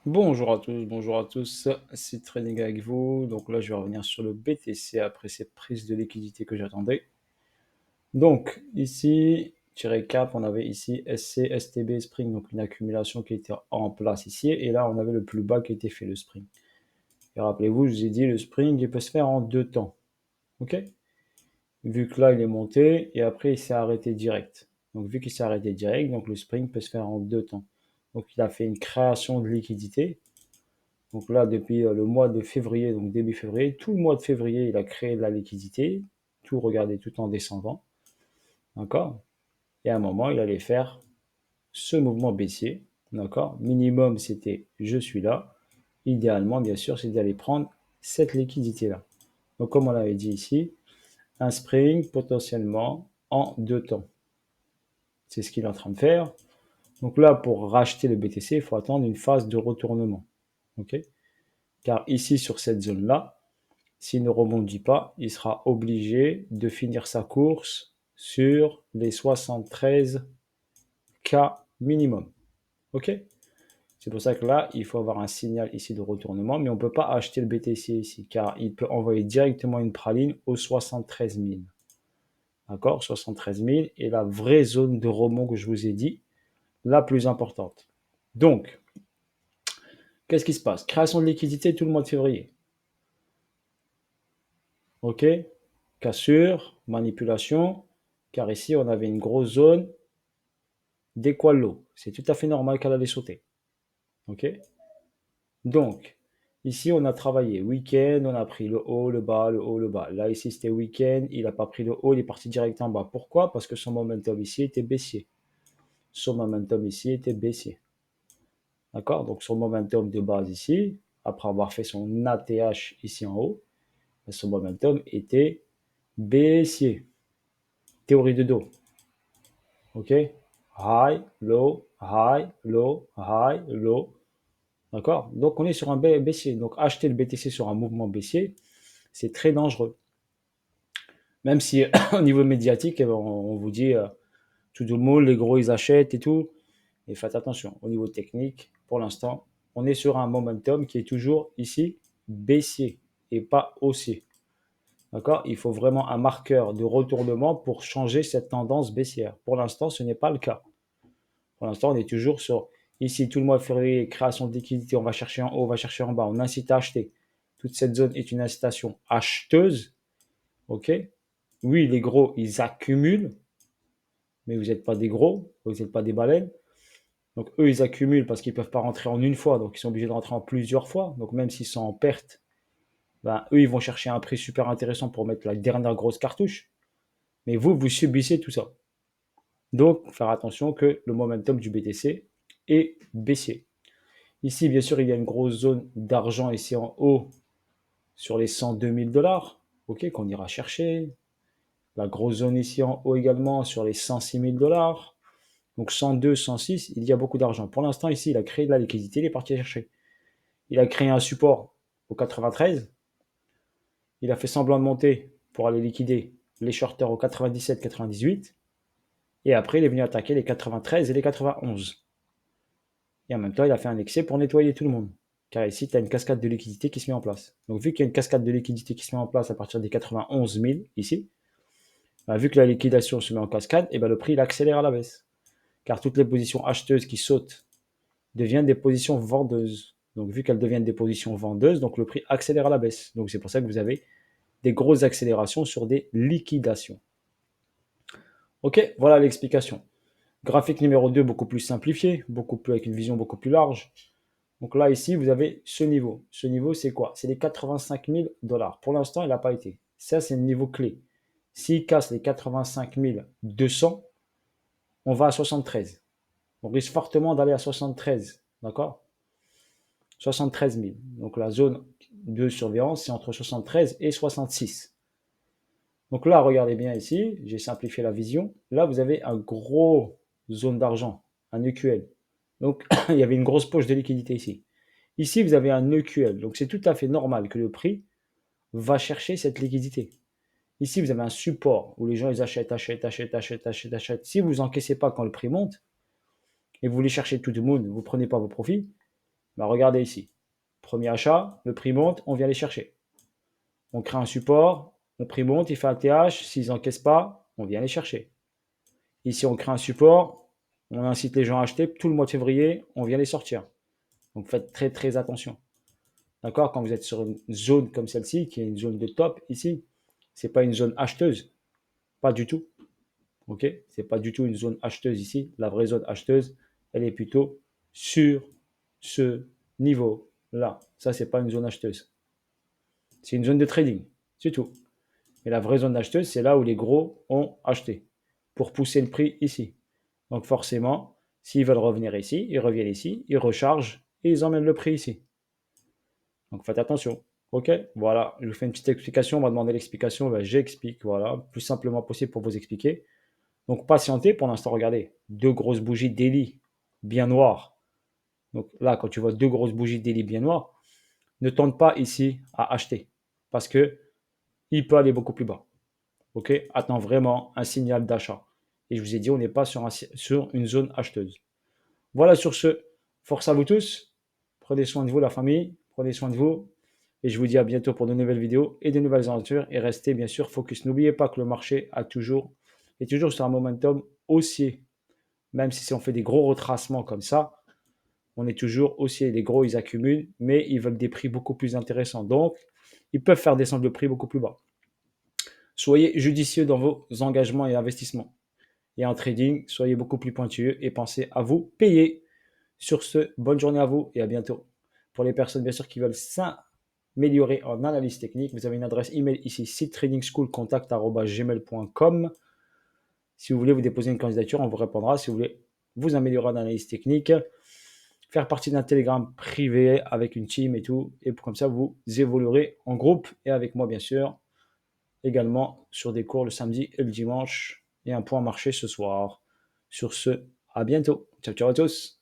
Bonjour à tous, c'est Trading avec vous. Donc là, je vais revenir sur le BTC après cette prise de liquidité que j'attendais. Donc ici, petit récap, on avait ici SC, STB, Spring, donc une accumulation qui était en place ici. Et là, on avait le plus bas qui était fait, le Spring. Et rappelez-vous, je vous ai dit, le Spring, il peut se faire en deux temps. OK? Vu que là, il est monté et après, il s'est arrêté direct. Donc vu qu'il s'est arrêté direct, donc le Spring peut se faire en deux temps. Donc il a fait une création de liquidité. Donc là, depuis le mois de février, donc début février, tout le mois de février, il a créé de la liquidité, tout regardez, tout en descendant, d'accord? Et à un moment, il allait faire ce mouvement baissier, d'accord? Minimum, c'était je suis là. Idéalement, bien sûr, c'est d'aller prendre cette liquidité-là. Donc, comme on l'avait dit ici, un spring potentiellement en deux temps. C'est ce qu'il est en train de faire. Donc là, pour racheter le BTC, il faut attendre une phase de retournement. OK? Car ici, sur cette zone-là, s'il ne rebondit pas, il sera obligé de finir sa course sur les 73 K minimum. OK? C'est pour ça que là, il faut avoir un signal ici de retournement, mais on ne peut pas acheter le BTC ici, car il peut envoyer directement une praline aux 73 000. D'accord? 73 000 est la vraie zone de rebond que je vous ai dit, la plus importante. Donc, qu'est-ce qui se passe? Création de liquidité tout le mois de février. OK? Cassure, manipulation, car ici, on avait une grosse zone d'équalo. C'est tout à fait normal qu'elle allait sauter. OK? Donc, ici, on a travaillé week-end, on a pris le haut, le bas, le haut, le bas. Là, ici, c'était week-end, il n'a pas pris le haut, il est parti direct en bas. Pourquoi? Parce que son momentum ici était baissier. Son momentum ici était baissier. D'accord? Donc, son momentum de base ici, après avoir fait son ATH ici en haut, son momentum était baissier. Théorie de dos. OK? High, low, high, low, high, low. D'accord? Donc, on est sur un baissier. Donc, acheter le BTC sur un mouvement baissier, c'est très dangereux. Même si, au niveau médiatique, eh ben, on vous dit, tout le monde, les gros, ils achètent et tout. Et faites attention. Au niveau technique, pour l'instant, on est sur un momentum qui est toujours ici baissier et pas haussier. D'accord? Il faut vraiment un marqueur de retournement pour changer cette tendance baissière. Pour l'instant, ce n'est pas le cas. Pour l'instant, on est toujours sur ici, tout le mois de février, création de liquidité, on va chercher en haut, on va chercher en bas, on incite à acheter. Toute cette zone est une incitation acheteuse. OK? Oui, les gros, ils accumulent, mais vous n'êtes pas des gros, vous n'êtes pas des baleines. Donc eux, ils accumulent parce qu'ils ne peuvent pas rentrer en une fois, donc ils sont obligés de rentrer en plusieurs fois. Donc même s'ils sont en perte, ben, eux, ils vont chercher un prix super intéressant pour mettre la dernière grosse cartouche. Mais vous, vous subissez tout ça. Donc, faire attention que le momentum du BTC est baissier. Ici, bien sûr, il y a une grosse zone d'argent ici en haut sur les 102 000 dollars, ok, qu'on ira chercher. La grosse zone ici en haut également sur les 106 000 dollars. Donc 102, 106, il y a beaucoup d'argent. Pour l'instant, ici, il a créé de la liquidité, il est parti chercher. Il a créé un support au 93. Il a fait semblant de monter pour aller liquider les shorters au 97, 98. Et après, il est venu attaquer les 93 et les 91. Et en même temps, il a fait un excès pour nettoyer tout le monde. Car ici, tu as une cascade de liquidité qui se met en place. Donc, vu qu'il y a une cascade de liquidité qui se met en place à partir des 91 000 ici, bah, vu que la liquidation se met en cascade, et ben le prix il accélère à la baisse. Car toutes les positions acheteuses qui sautent deviennent des positions vendeuses. Donc, vu qu'elles deviennent des positions vendeuses, donc le prix accélère à la baisse. Donc, c'est pour ça que vous avez des grosses accélérations sur des liquidations. Ok, voilà l'explication. Graphique numéro 2, beaucoup plus simplifié, beaucoup plus avec une vision beaucoup plus large. Donc là, ici, vous avez ce niveau. Ce niveau, c'est quoi? C'est les 85 000 dollars. Pour l'instant, il n'a pas été. Ça, c'est le niveau clé. S'il casse les 85 200, on va à 73. On risque fortement d'aller à 73. D'accord? 73 000. Donc la zone de surveillance, c'est entre 73 et 66. Donc là, regardez bien ici, j'ai simplifié la vision. Là, vous avez un gros zone d'argent, un EQL. Donc, il y avait une grosse poche de liquidité ici. Ici, vous avez un EQL. Donc, c'est tout à fait normal que le prix va chercher cette liquidité. Ici, vous avez un support où les gens ils achètent, achètent, achètent, achètent, achètent, achètent. Si vous n'encaissez pas quand le prix monte et vous voulez chercher tout le monde, vous ne prenez pas vos profits, Bah, regardez ici. Premier achat, le prix monte, on vient les chercher. On crée un support, le prix monte, il fait un TH, s'ils n'encaissent pas, on vient les chercher. Ici, on crée un support, on incite les gens à acheter, tout le mois de février, on vient les sortir. Donc faites très très attention. D'accord? Quand vous êtes sur une zone comme celle-ci, qui est une zone de top ici, c'est pas une zone acheteuse. Pas du tout. Ok? C'est pas du tout une zone acheteuse ici. La vraie zone acheteuse, elle est plutôt sur ce niveau-là. Ça, c'est pas une zone acheteuse. C'est une zone de trading. C'est tout. Mais la vraie zone acheteuse, c'est là où les gros ont acheté pour pousser le prix ici. Donc forcément, s'ils veulent revenir ici, ils reviennent ici, ils rechargent et ils emmènent le prix ici. Donc faites attention. Ok, voilà, je vous fais une petite explication. On m'a demandé l'explication, ben, j'explique, voilà, le plus simplement possible pour vous expliquer. Donc patientez pour l'instant, regardez, deux grosses bougies daily bien noires. Donc là, quand tu vois deux grosses bougies daily bien noires, ne tente pas ici à acheter parce que il peut aller beaucoup plus bas. Ok, attends vraiment un signal d'achat. Et je vous ai dit, on n'est pas sur une zone acheteuse. Voilà sur ce, force à vous tous. Prenez soin de vous, la famille. Prenez soin de vous. Et je vous dis à bientôt pour de nouvelles vidéos et de nouvelles aventures. Et restez bien sûr focus. N'oubliez pas que le marché est toujours sur un momentum haussier. Même si on fait des gros retracements comme ça, on est toujours haussier. Les gros, ils accumulent, mais ils veulent des prix beaucoup plus intéressants. Donc, ils peuvent faire descendre le prix beaucoup plus bas. Soyez judicieux dans vos engagements et investissements. Et en trading, soyez beaucoup plus pointueux et pensez à vous payer. Sur ce, bonne journée à vous et à bientôt. Pour les personnes, bien sûr, qui veulent s'améliorer en analyse technique, vous avez une adresse email ici, sitetradingschoolcontact@gmail.com. Si vous voulez vous déposer une candidature, on vous répondra. Si vous voulez vous améliorer en analyse technique, faire partie d'un Telegram privé avec une team et tout, et comme ça, vous évoluerez en groupe et avec moi, bien sûr, également sur des cours le samedi et le dimanche et un point marché ce soir. Sur ce, à bientôt. Ciao, ciao à tous.